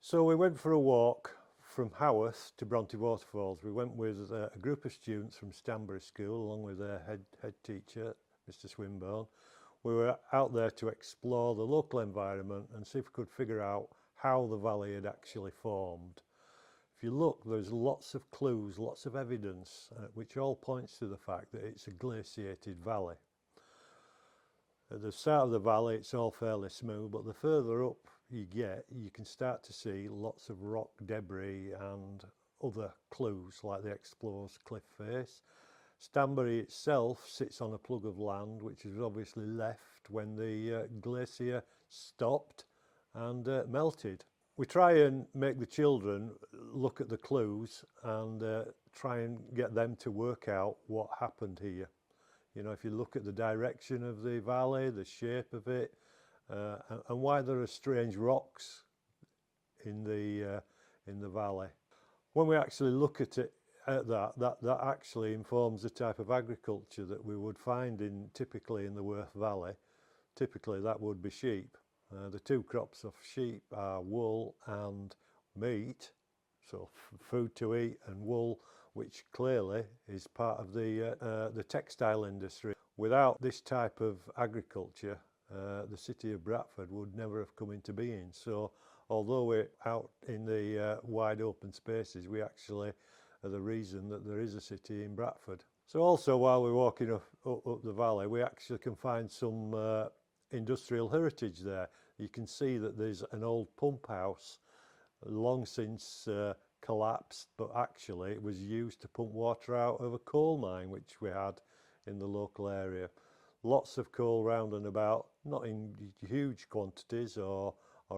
So we went for a walk from Haworth to Brontë Falls. We went with a group of students from Stanbury School along with their head teacher, Mr. Swinburne. We were out there to explore the local environment and see if we could figure out how the valley had actually formed. If you look, there's lots of clues, lots of evidence, which all points to the fact that it's a glaciated valley. At the start of the valley it's all fairly smooth, but the further up you get, you can start to see lots of rock debris and other clues like the exposed cliff face. Stanbury itself sits on a plug of land which was obviously left when the glacier stopped and melted. We try and make the children look at the clues and try and get them to work out what happened here. You know, if you look at the direction of the valley, the shape of it, and why there are strange rocks in the valley. When we actually look at it, that actually informs the type of agriculture that we would find typically in the Haworth Valley. Typically that would be sheep. The two crops of sheep are wool and meat, so food to eat, and wool, which clearly is part of the textile industry. Without this type of agriculture, the city of Bradford would never have come into being. So although we're out in the wide open spaces, we actually are the reason that there is a city in Bradford. So also while we're walking up the valley, we actually can find some industrial heritage there. You can see that there's an old pump house long since collapsed, but actually it was used to pump water out of a coal mine which we had in the local area. Lots of coal round and about, not in huge quantities or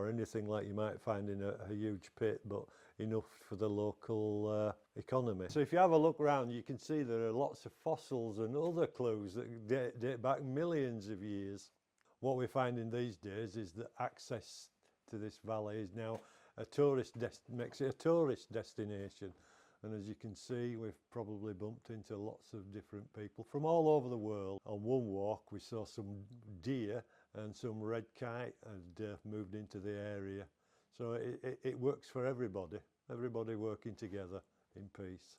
anything like you might find in a huge pit, but enough for the local economy. So if you have a look around, you can see there are lots of fossils and other clues that date back millions of years. What we're finding these days is that access to this valley is now makes it a tourist destination, and as you can see, we've probably bumped into lots of different people from all over the world. On one walk we saw some deer and some red kite had moved into the area, so it works for everybody working together in peace.